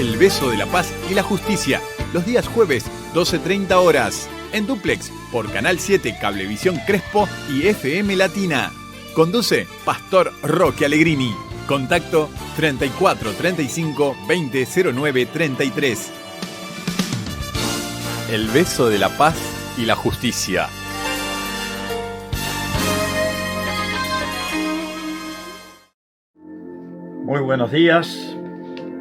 El Beso de la Paz y la Justicia, los días jueves, 12:30 horas, en Duplex, por Canal 7, Cablevisión Crespo y FM Latina. Conduce Pastor Roque Allegrini. Contacto 34 35 20 09 33. El Beso de la Paz y la Justicia. Muy buenos días,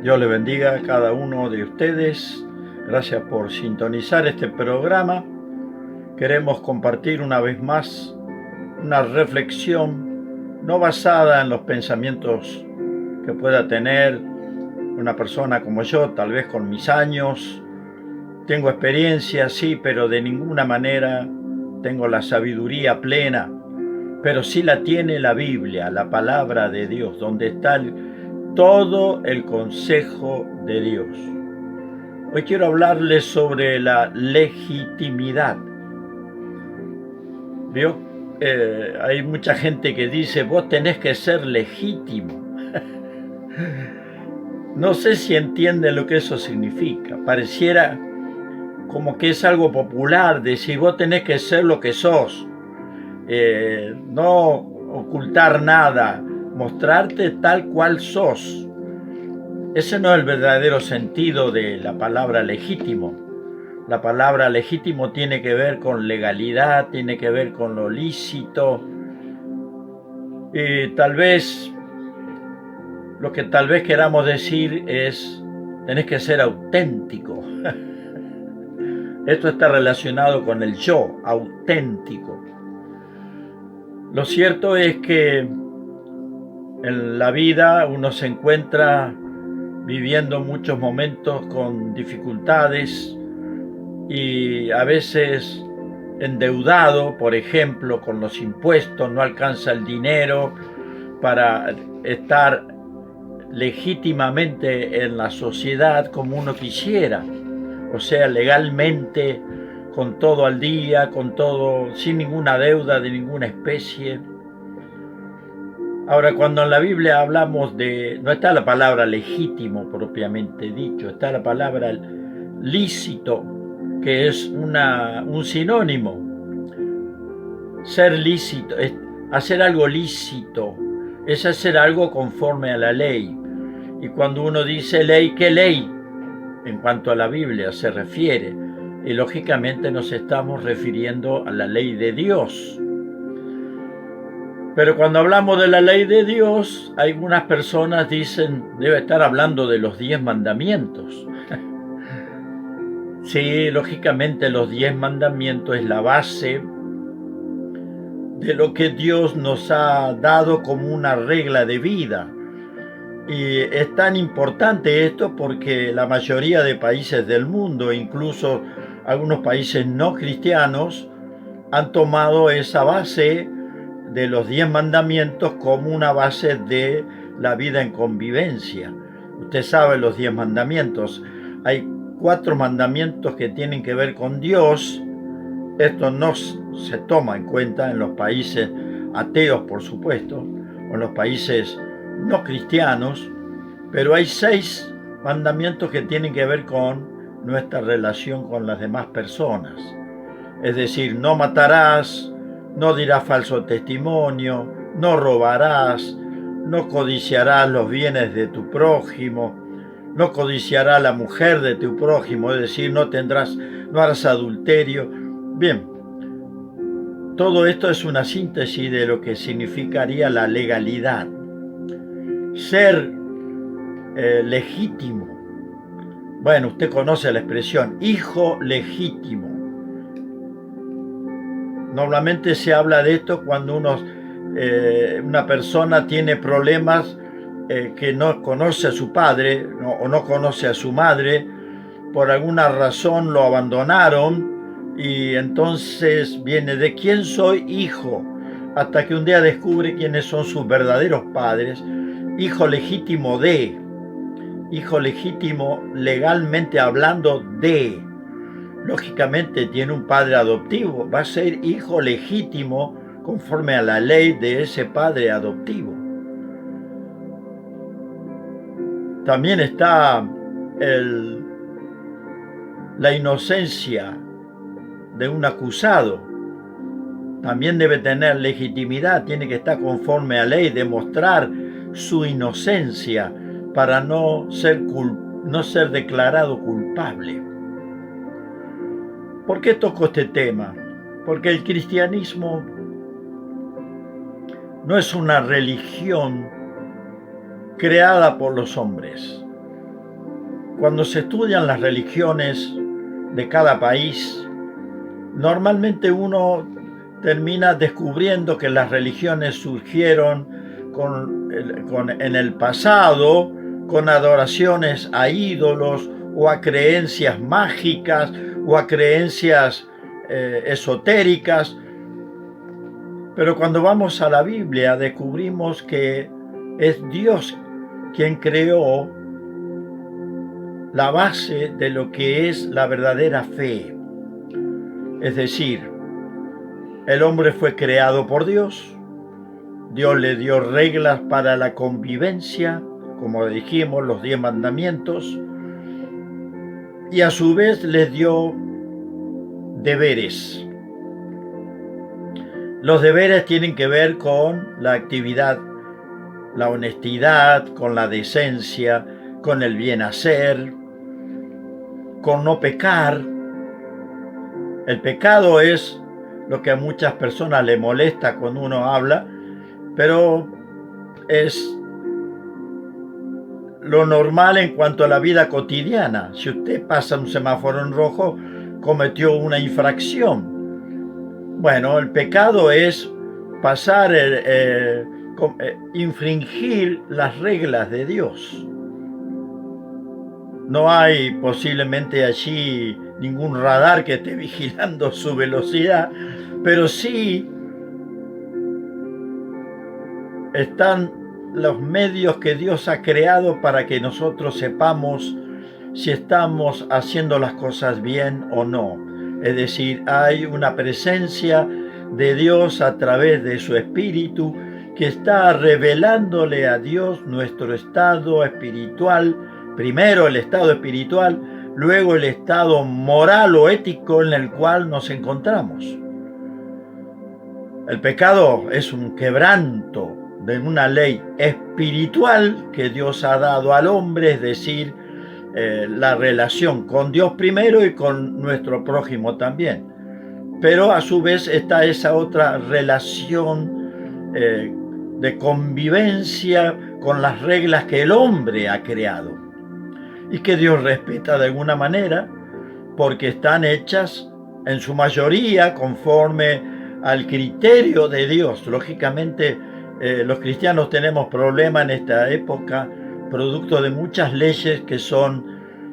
Dios le bendiga a cada uno de ustedes. Gracias por sintonizar este programa. Queremos compartir una vez más una reflexión no basada en los pensamientos que pueda tener una persona como yo, tal vez con mis años. Tengo experiencia, sí, pero de ninguna manera tengo la sabiduría plena. Pero sí la tiene la Biblia, la palabra de Dios, donde está todo el consejo de Dios. Hoy quiero hablarles sobre la legitimidad. ¿Vio? Hay mucha gente que dice, vos tenés que ser legítimo. No sé si entienden lo que eso significa. Pareciera como que es algo popular, decir, vos tenés que ser lo que sos. No ocultar nada, mostrarte tal cual sos. Ese no es el verdadero sentido de la palabra legítimo. La palabra legítimo tiene que ver con legalidad, tiene que ver con lo lícito. Y tal vez, lo que tal vez queramos decir es, tenés que ser auténtico. Esto está relacionado con el yo, auténtico. Lo cierto es que en la vida uno se encuentra viviendo muchos momentos con dificultades y a veces endeudado, por ejemplo, con los impuestos, no alcanza el dinero para estar legítimamente en la sociedad como uno quisiera, o sea, legalmente, con todo al día, con todo, sin ninguna deuda de ninguna especie. Ahora, cuando en la Biblia hablamos de, no está la palabra legítimo propiamente dicho, está la palabra lícito, que es un sinónimo. Ser lícito, es hacer algo lícito, es hacer algo conforme a la ley. Y cuando uno dice ley, ¿qué ley? En cuanto a la Biblia se refiere, y lógicamente nos estamos refiriendo a la ley de Dios. Pero cuando hablamos de la ley de Dios, algunas personas dicen, debe estar hablando de los 10 mandamientos. Sí, lógicamente los 10 mandamientos es la base de lo que Dios nos ha dado como una regla de vida. Y es tan importante esto porque la mayoría de países del mundo, incluso algunos países no cristianos, han tomado esa base de los 10 mandamientos como una base de la vida en convivencia. Usted sabe los 10 mandamientos. Hay 4 mandamientos que tienen que ver con Dios. Esto no se toma en cuenta en los países ateos, por supuesto, o en los países no cristianos, pero hay 6 mandamientos que tienen que ver con nuestra relación con las demás personas. Es decir, no matarás, no dirás falso testimonio, no robarás, no codiciarás los bienes de tu prójimo, no codiciarás la mujer de tu prójimo, es decir, no harás adulterio. Bien, todo esto es una síntesis de lo que significaría la legalidad. Ser legítimo. Bueno, usted conoce la expresión hijo legítimo. Normalmente se habla de esto cuando una persona tiene problemas que no conoce a su padre o no conoce a su madre, por alguna razón lo abandonaron y entonces viene de quién soy hijo, hasta que un día descubre quiénes son sus verdaderos padres, hijo legítimo legalmente hablando de. Lógicamente tiene un padre adoptivo, va a ser hijo legítimo conforme a la ley de ese padre adoptivo. También está la inocencia de un acusado. También debe tener legitimidad, tiene que estar conforme a ley, demostrar su inocencia para no ser declarado culpable. ¿Por qué toco este tema? Porque el cristianismo no es una religión creada por los hombres. Cuando se estudian las religiones de cada país, normalmente uno termina descubriendo que las religiones surgieron en el pasado con adoraciones a ídolos o a creencias mágicas o a creencias esotéricas. Pero cuando vamos a la Biblia descubrimos que es Dios quien creó la base de lo que es la verdadera fe. Es decir, el hombre fue creado por Dios, Dios le dio reglas para la convivencia, como dijimos, los 10 mandamientos, y a su vez les dio deberes. Los deberes tienen que ver con la actividad, la honestidad, con la decencia, con el bien hacer, con no pecar. El pecado es lo que a muchas personas le molesta cuando uno habla, pero es lo normal en cuanto a la vida cotidiana. Si usted pasa un semáforo en rojo, cometió una infracción. Bueno, el pecado es pasar, infringir las reglas de Dios. No hay posiblemente allí ningún radar que esté vigilando su velocidad, pero sí están los medios que Dios ha creado para que nosotros sepamos si estamos haciendo las cosas bien o no. Es decir, hay una presencia de Dios a través de su Espíritu que está revelándole a Dios nuestro estado espiritual. Primero el estado espiritual, luego el estado moral o ético en el cual nos encontramos. El pecado es un quebranto de una ley espiritual que Dios ha dado al hombre, es decir, la relación con Dios primero y con nuestro prójimo también. Pero a su vez está esa otra relación de convivencia con las reglas que el hombre ha creado y que Dios respeta de alguna manera porque están hechas en su mayoría conforme al criterio de Dios. Lógicamente, los cristianos tenemos problemas en esta época, producto de muchas leyes que son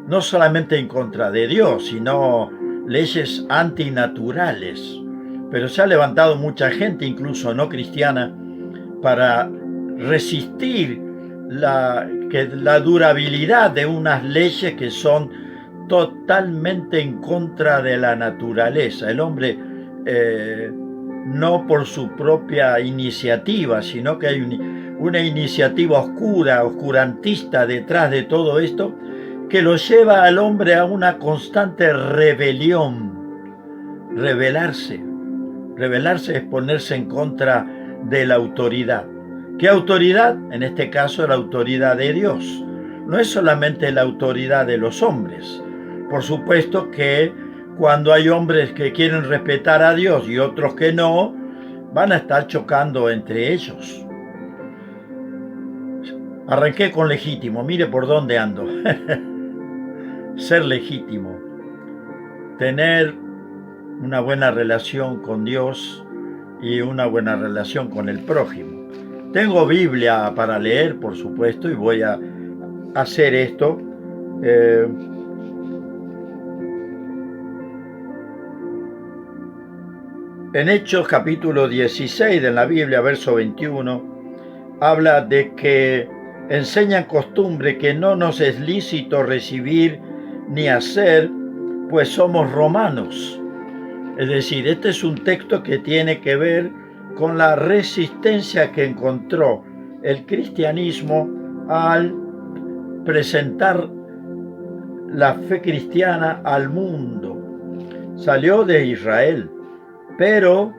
no solamente en contra de Dios, sino leyes antinaturales. Pero se ha levantado mucha gente, incluso no cristiana, para resistir la durabilidad de unas leyes que son totalmente en contra de la naturaleza. El hombre no por su propia iniciativa, sino que hay una iniciativa oscurantista detrás de todo esto, que lo lleva al hombre a una constante rebelión. Rebelarse es ponerse en contra de la autoridad. ¿Qué autoridad? En este caso, la autoridad de Dios. No es solamente la autoridad de los hombres. Por supuesto que cuando hay hombres que quieren respetar a Dios y otros que no, van a estar chocando entre ellos. Arranqué con legítimo, mire por dónde ando. Ser legítimo, tener una buena relación con Dios y una buena relación con el prójimo. Tengo Biblia para leer, por supuesto, y voy a hacer esto. En Hechos capítulo 16 de la Biblia, verso 21, habla de que enseñan costumbre que no nos es lícito recibir ni hacer, pues somos romanos. Es decir, este es un texto que tiene que ver con la resistencia que encontró el cristianismo al presentar la fe cristiana al mundo. Salió de Israel, pero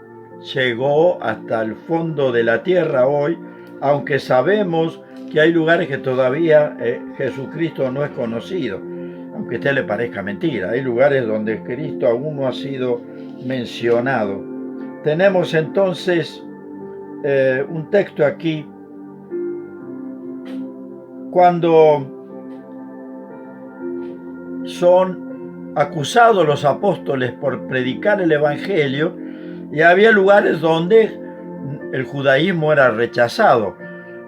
llegó hasta el fondo de la tierra hoy, aunque sabemos que hay lugares que todavía Jesucristo no es conocido, aunque a usted le parezca mentira. Hay lugares donde Cristo aún no ha sido mencionado. Tenemos entonces un texto aquí. Cuando son acusados los apóstoles por predicar el Evangelio, y había lugares donde el judaísmo era rechazado.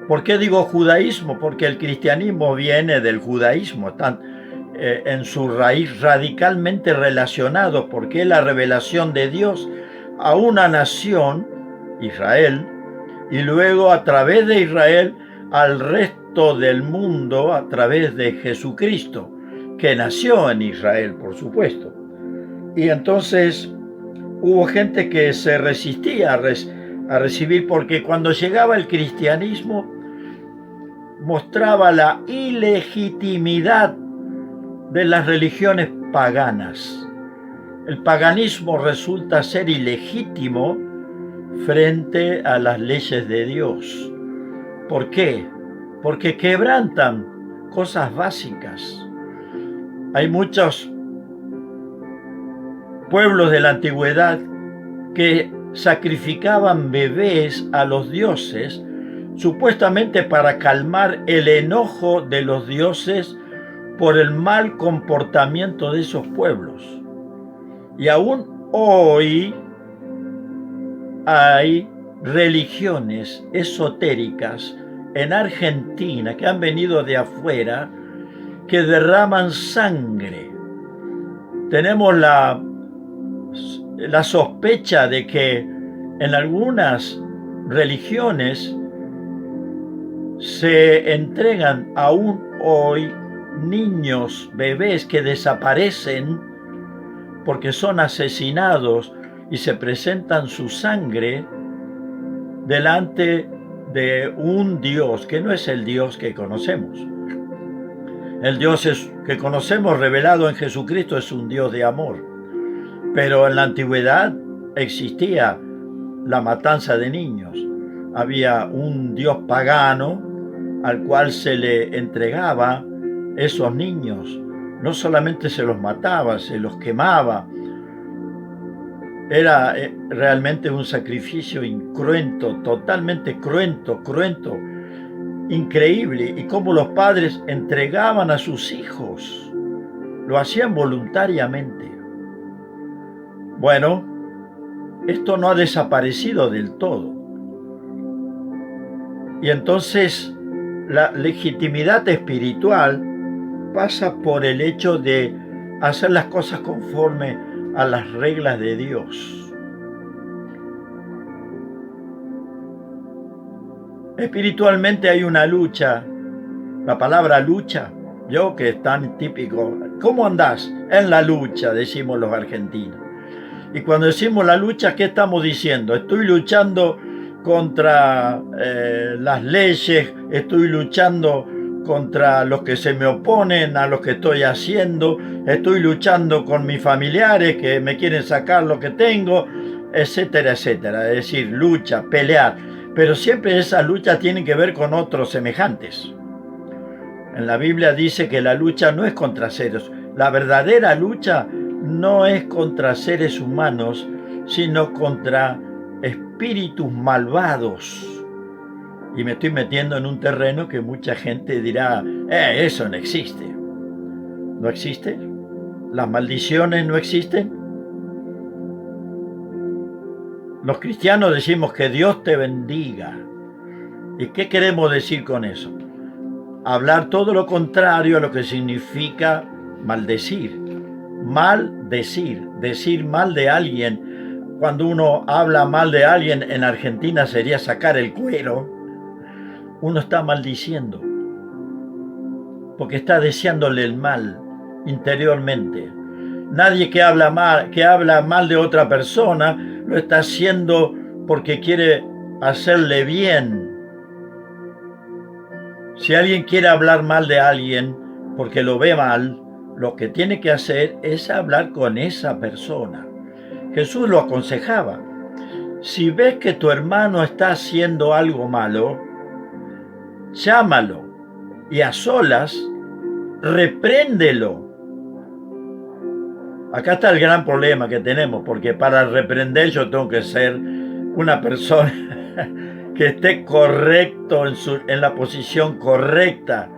¿Por qué digo judaísmo? Porque el cristianismo viene del judaísmo, están en su raíz radicalmente relacionados, porque es la revelación de Dios a una nación, Israel, y luego a través de Israel al resto del mundo a través de Jesucristo, que nació en Israel, por supuesto. Y entonces hubo gente que se resistía a recibir, porque cuando llegaba el cristianismo mostraba la ilegitimidad de las religiones paganas. El paganismo resulta ser ilegítimo frente a las leyes de Dios. ¿Por qué? Porque quebrantan cosas básicas. Hay muchos pueblos de la antigüedad que sacrificaban bebés a los dioses, supuestamente para calmar el enojo de los dioses por el mal comportamiento de esos pueblos. Y aún hoy hay religiones esotéricas en Argentina que han venido de afuera, que derraman sangre. Tenemos la sospecha de que en algunas religiones se entregan aún hoy niños, bebés que desaparecen porque son asesinados y se presentan su sangre delante de un Dios que no es el Dios que conocemos. El Dios que conocemos revelado en Jesucristo es un Dios de amor. Pero en la antigüedad existía la matanza de niños. Había un Dios pagano al cual se le entregaba esos niños. No solamente se los mataba, se los quemaba. Era realmente un sacrificio incruento, totalmente cruento, increíble. Y cómo los padres entregaban a sus hijos. Lo hacían voluntariamente. Bueno, esto no ha desaparecido del todo. Y entonces la legitimidad espiritual pasa por el hecho de hacer las cosas conforme a las reglas de Dios. Espiritualmente hay una lucha. La palabra lucha, yo que es tan típico. ¿Cómo andás? En la lucha, decimos los argentinos. Y cuando decimos la lucha, ¿qué estamos diciendo? Estoy luchando contra las leyes, estoy luchando contra los que se me oponen a lo que estoy haciendo, estoy luchando con mis familiares que me quieren sacar lo que tengo, etcétera, etcétera. Es decir, lucha, pelear. Pero siempre esas luchas tienen que ver con otros semejantes. En la Biblia dice que la lucha no es contra seres. La verdadera lucha no es contra seres humanos, sino contra espíritus malvados. Y me estoy metiendo en un terreno que mucha gente dirá, eso no existe. ¿No existe? ¿Las maldiciones no existen? Los cristianos decimos que Dios te bendiga. ¿Y qué queremos decir con eso? Hablar todo lo contrario a lo que significa maldecir. Maldecir, decir mal de alguien. Cuando uno habla mal de alguien en Argentina sería sacar el cuero. Uno está maldiciendo porque está deseándole el mal interiormente. Nadie que habla mal de otra persona lo está haciendo porque quiere hacerle bien. Si alguien quiere hablar mal de alguien porque lo ve mal, lo que tiene que hacer es hablar con esa persona. Jesús lo aconsejaba. Si ves que tu hermano está haciendo algo malo, llámalo y a solas repréndelo. Acá está el gran problema que tenemos, porque para reprender yo tengo que ser una persona que esté correcto en la posición correcta.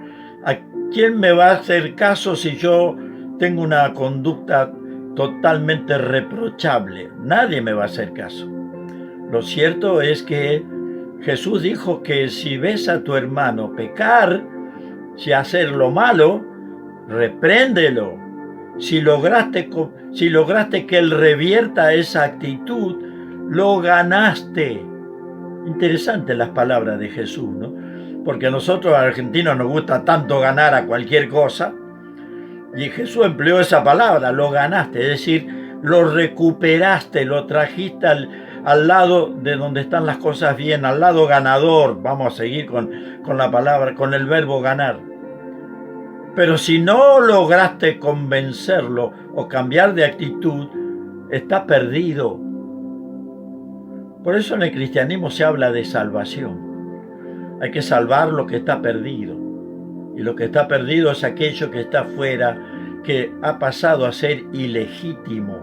¿A quién me va a hacer caso si yo tengo una conducta totalmente reprochable? Nadie me va a hacer caso. Lo cierto es que Jesús dijo que si ves a tu hermano pecar, si hacer lo malo, repréndelo. Si lograste que él revierta esa actitud, lo ganaste. Interesantes las palabras de Jesús, ¿no? Porque a nosotros argentinos nos gusta tanto ganar a cualquier cosa. Y Jesús empleó esa palabra, lo ganaste, es decir, lo recuperaste, lo trajiste al lado de donde están las cosas bien, al lado ganador. Vamos a seguir con la palabra, con el verbo ganar. Pero si no lograste convencerlo o cambiar de actitud, está perdido. Por eso en el cristianismo se habla de salvación. Hay que salvar lo que está perdido. Y lo que está perdido es aquello que está afuera, que ha pasado a ser ilegítimo,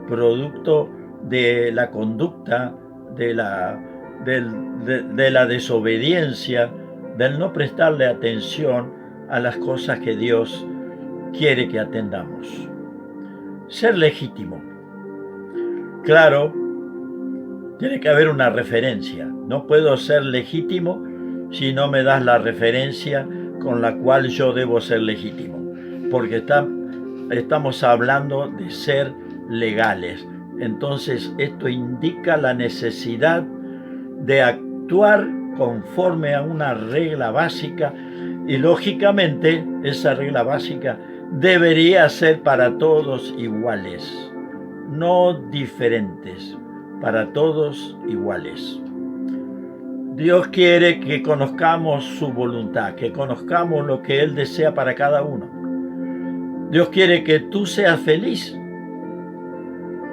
producto de la conducta, de la desobediencia, del no prestarle atención a las cosas que Dios quiere que atendamos. Ser legítimo. Claro, tiene que haber una referencia. No puedo ser legítimo si no me das la referencia con la cual yo debo ser legítimo. Porque estamos hablando de ser legales. Entonces esto indica la necesidad de actuar conforme a una regla básica y lógicamente esa regla básica debería ser para todos iguales, no diferentes, para todos iguales. Dios quiere que conozcamos su voluntad, que conozcamos lo que Él desea para cada uno. Dios quiere que tú seas feliz,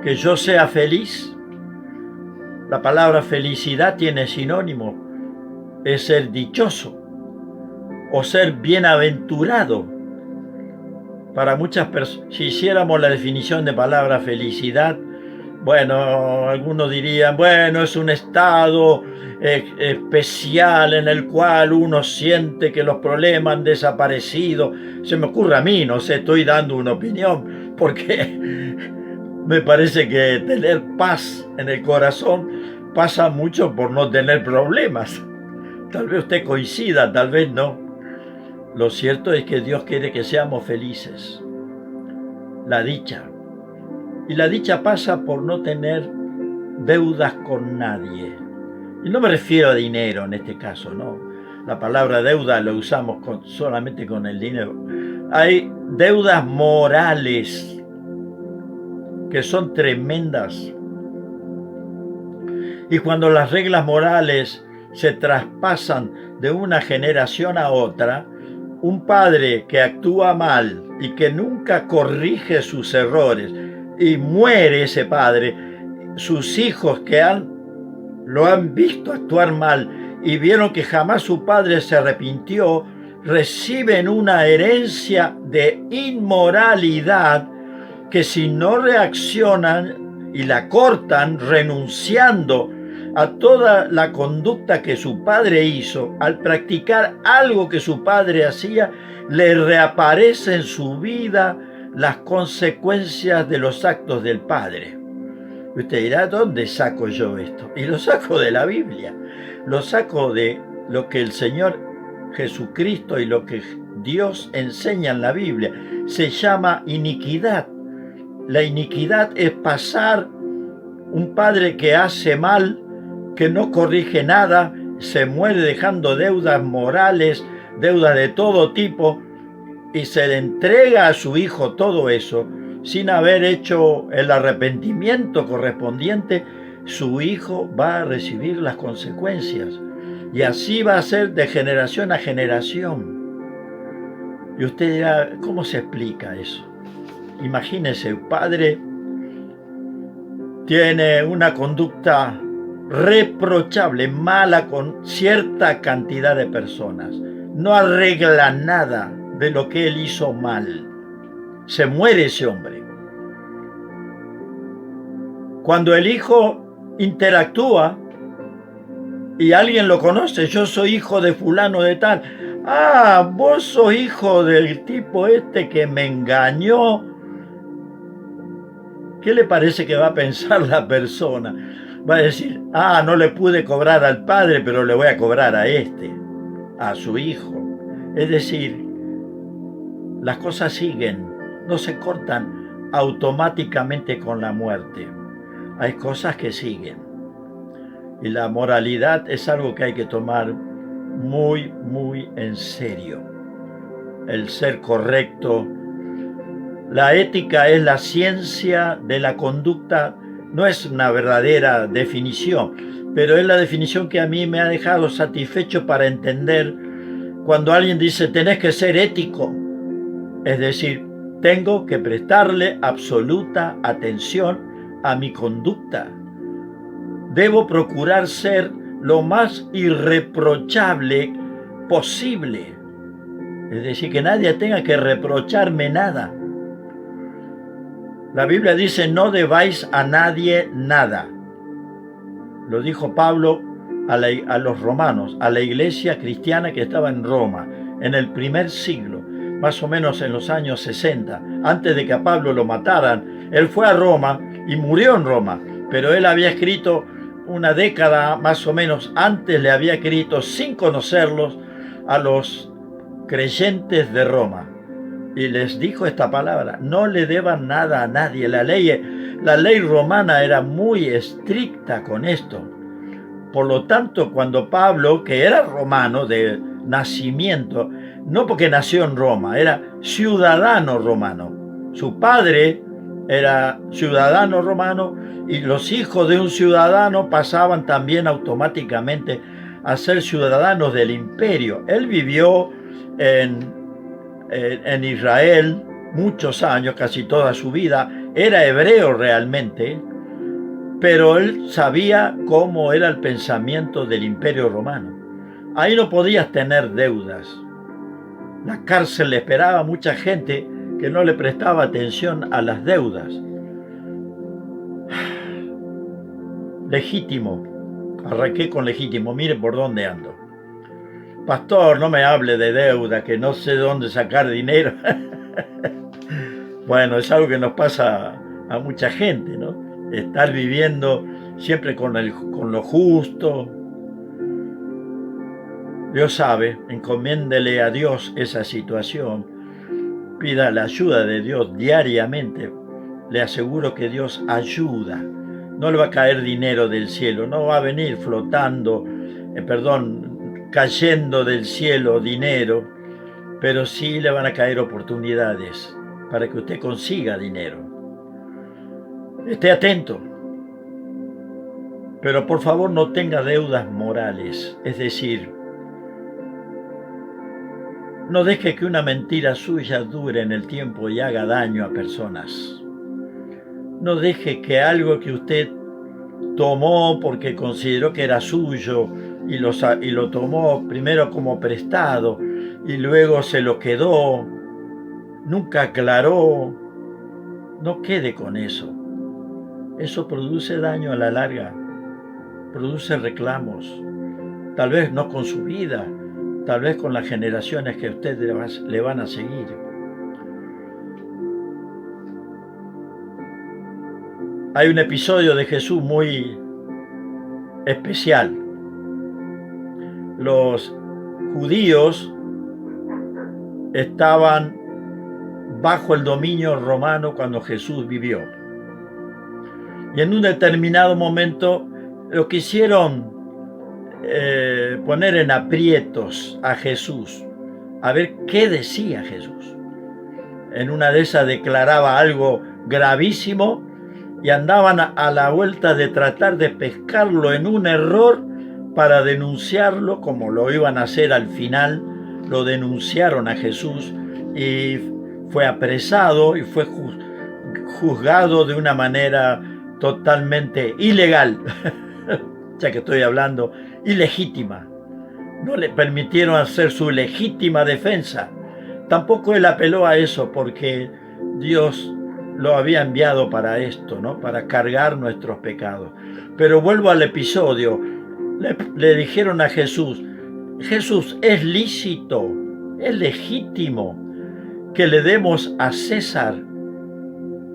que yo sea feliz. La palabra felicidad tiene sinónimo, es ser dichoso o ser bienaventurado. Para muchas personas, si hiciéramos la definición de palabra felicidad, bueno, algunos dirían, bueno, es un estado especial en el cual uno siente que los problemas han desaparecido. Se me ocurre a mí, no sé, estoy dando una opinión, porque me parece que tener paz en el corazón pasa mucho por no tener problemas. Tal vez usted coincida, tal vez no. Lo cierto es que Dios quiere que seamos felices. La dicha. Y la dicha pasa por no tener deudas con nadie. Y no me refiero a dinero en este caso, ¿no? La palabra deuda la usamos solamente con el dinero. Hay deudas morales que son tremendas. Y cuando las reglas morales se traspasan de una generación a otra, un padre que actúa mal y que nunca corrige sus errores y muere ese padre, sus hijos que lo han visto actuar mal y vieron que jamás su padre se arrepintió, reciben una herencia de inmoralidad que si no reaccionan y la cortan renunciando a toda la conducta que su padre hizo, al practicar algo que su padre hacía, le reaparece en su vida las consecuencias de los actos del padre. Usted dirá, ¿dónde saco yo esto? Y lo saco de la Biblia, lo saco de lo que el Señor Jesucristo y lo que Dios enseña en la Biblia. Se llama iniquidad. La iniquidad es pasar un padre que hace mal, que no corrige nada, se muere dejando deudas morales, deudas de todo tipo, y se le entrega a su hijo todo eso, sin haber hecho el arrepentimiento correspondiente. Su hijo va a recibir las consecuencias, y así va a ser de generación a generación. Y usted dirá, ¿cómo se explica eso? Imagínese, un padre tiene una conducta reprochable, mala con cierta cantidad de personas. No arregla nada de lo que él hizo mal. Se muere ese hombre. Cuando el hijo interactúa y alguien lo conoce, yo soy hijo de fulano de tal. Ah, vos sos hijo del tipo este que me engañó. ¿Qué le parece que va a pensar la persona? Va a decir, ah, no le pude cobrar al padre, pero le voy a cobrar a este, a su hijo. Es decir, las cosas siguen, no se cortan automáticamente con la muerte. Hay cosas que siguen. Y la moralidad es algo que hay que tomar muy, muy en serio. El ser correcto. La ética es la ciencia de la conducta, no es una verdadera definición, pero es la definición que a mí me ha dejado satisfecho para entender cuando alguien dice tenés que ser ético. Es decir, tengo que prestarle absoluta atención a mi conducta. Debo procurar ser lo más irreprochable posible. Es decir, que nadie tenga que reprocharme nada. La Biblia dice, no debáis a nadie nada. Lo dijo Pablo a los romanos, a la iglesia cristiana que estaba en Roma, en el primer siglo, más o menos en los años 60, antes de que a Pablo lo mataran. Él fue a Roma y murió en Roma, pero él había escrito una década más o menos antes, le había escrito sin conocerlos a los creyentes de Roma. Y les dijo esta palabra, no le deban nada a nadie. La ley romana era muy estricta con esto. Por lo tanto, cuando Pablo, que era romano de nacimiento, no porque nació en Roma, era ciudadano romano. Su padre era ciudadano romano y los hijos de un ciudadano pasaban también automáticamente a ser ciudadanos del imperio. Él vivió en Israel muchos años, casi toda su vida, era hebreo realmente, pero él sabía cómo era el pensamiento del imperio romano. Ahí no podías tener deudas. La cárcel le esperaba a mucha gente que no le prestaba atención a las deudas. Legítimo, arranqué con legítimo, mire por dónde ando. Pastor, no me hable de deuda, que no sé dónde sacar dinero. Bueno, es algo que nos pasa a mucha gente, ¿no? Estar viviendo siempre con lo justo. Dios sabe, encomiéndele a Dios esa situación. Pida la ayuda de Dios diariamente. Le aseguro que Dios ayuda. No le va a caer dinero del cielo, no va a venir flotando, cayendo del cielo dinero, pero sí le van a caer oportunidades para que usted consiga dinero. Esté atento, pero por favor no tenga deudas morales, es decir, no deje que una mentira suya dure en el tiempo y haga daño a personas. No deje que algo que usted tomó porque consideró que era suyo y lo tomó primero como prestado y luego se lo quedó, nunca aclaró, no quede con eso. Eso produce daño a la larga, produce reclamos, tal vez no con su vida, tal vez con las generaciones que usted le van a seguir. Hay un episodio de Jesús muy especial. Los judíos estaban bajo el dominio romano cuando Jesús vivió. Y en un determinado momento lo quisieron poner en aprietos a Jesús, a ver qué decía Jesús. En una de esas declaraba algo gravísimo y andaban a la vuelta de tratar de pescarlo en un error para denunciarlo, como lo iban a hacer al final. Lo denunciaron a Jesús y fue apresado y fue juzgado de una manera totalmente ilegal, ya que estoy hablando, ilegítima. No le permitieron hacer su legítima defensa. Tampoco él apeló a eso porque Dios lo había enviado para esto, ¿no? Para cargar nuestros pecados. Pero vuelvo al episodio. Le dijeron a Jesús, Jesús, es lícito, es legítimo que le demos a César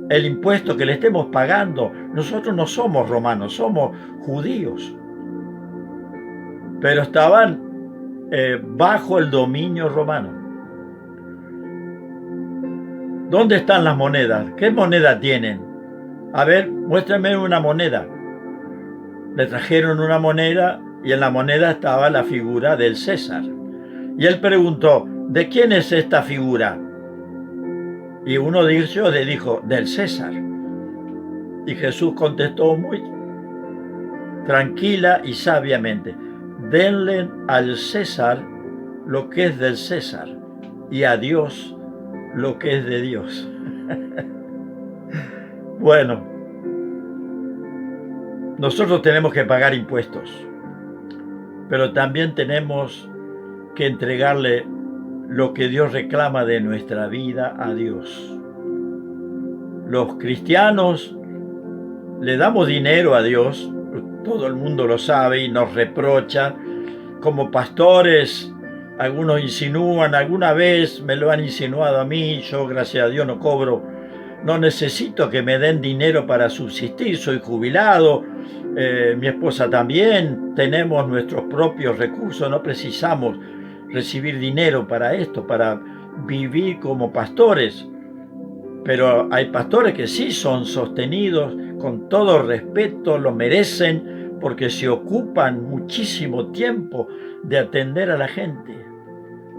el impuesto que le estemos pagando. Nosotros no somos romanos, somos judíos. Pero estaban bajo el dominio romano. ¿Dónde están las monedas? ¿Qué moneda tienen? A ver, muéstrame una moneda. Le trajeron una moneda y en la moneda estaba la figura del César. Y él preguntó, ¿de quién es esta figura? Y uno de ellos le dijo, del César. Y Jesús contestó muy tranquila y sabiamente, denle al César lo que es del César y a Dios lo que es de Dios. Bueno, nosotros tenemos que pagar impuestos, pero también tenemos que entregarle lo que Dios reclama de nuestra vida a Dios. Los cristianos le damos dinero a Dios, todo el mundo lo sabe y nos reprocha. Como pastores, algunos insinúan, alguna vez me lo han insinuado a mí, yo gracias a Dios no cobro, no necesito que me den dinero para subsistir, soy jubilado, mi esposa también, tenemos nuestros propios recursos, no precisamos recibir dinero para esto, para vivir como pastores. Pero hay pastores que sí son sostenidos con todo respeto, lo merecen porque se ocupan muchísimo tiempo de atender a la gente.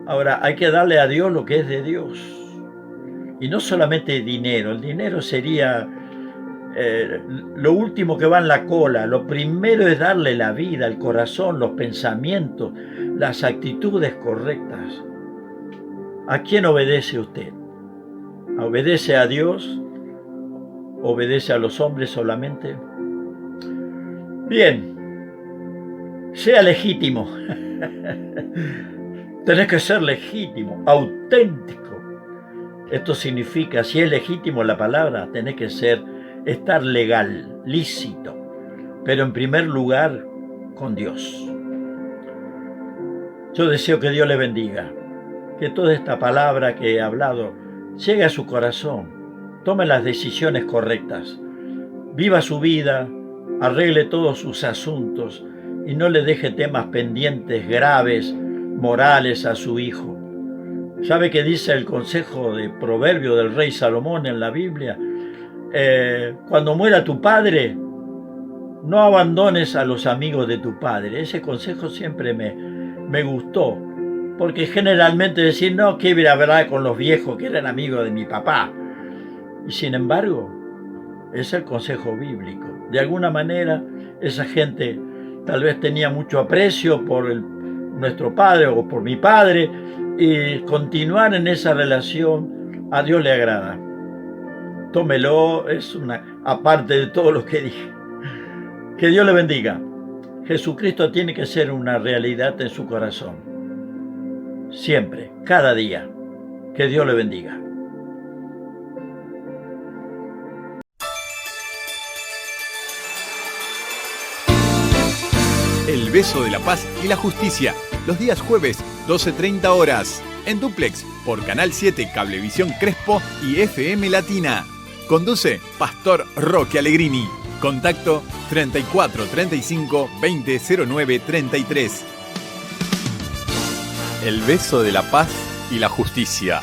Ahora hay que darle a Dios lo que es de Dios. Y no solamente dinero, el dinero sería lo último que va en la cola. Lo primero es darle la vida, el corazón, los pensamientos, las actitudes correctas. ¿A quién obedece usted? ¿Obedece a Dios? ¿Obedece a los hombres solamente? Bien, sea legítimo. Tenés que ser legítimo, auténtico. Esto significa, si es legítimo la palabra, tenés que estar legal, lícito, pero en primer lugar con Dios. Yo deseo que Dios le bendiga, que toda esta palabra que he hablado llegue a su corazón, tome las decisiones correctas, viva su vida, arregle todos sus asuntos y no le deje temas pendientes, graves, morales a su hijo. ¿Sabe qué dice el consejo de proverbio del rey Salomón en la Biblia? Cuando muera tu padre, no abandones a los amigos de tu padre. Ese consejo siempre me gustó, porque generalmente decir, no, que ir a hablar con los viejos que eran amigos de mi papá. Y sin embargo, es el consejo bíblico. De alguna manera, esa gente tal vez tenía mucho aprecio por nuestro padre o por mi padre, y continuar en esa relación a Dios le agrada. Tómelo, es una aparte de todo lo que dije. Que Dios le bendiga. Jesucristo tiene que ser una realidad en su corazón. Siempre, cada día. Que Dios le bendiga. El beso de la paz y la justicia. Los días jueves, 12:30 horas. En Duplex, por Canal 7, Cablevisión Crespo y FM Latina. Conduce Pastor Roque Allegrini. Contacto 34 35 20 09 33. El beso de la paz y la justicia.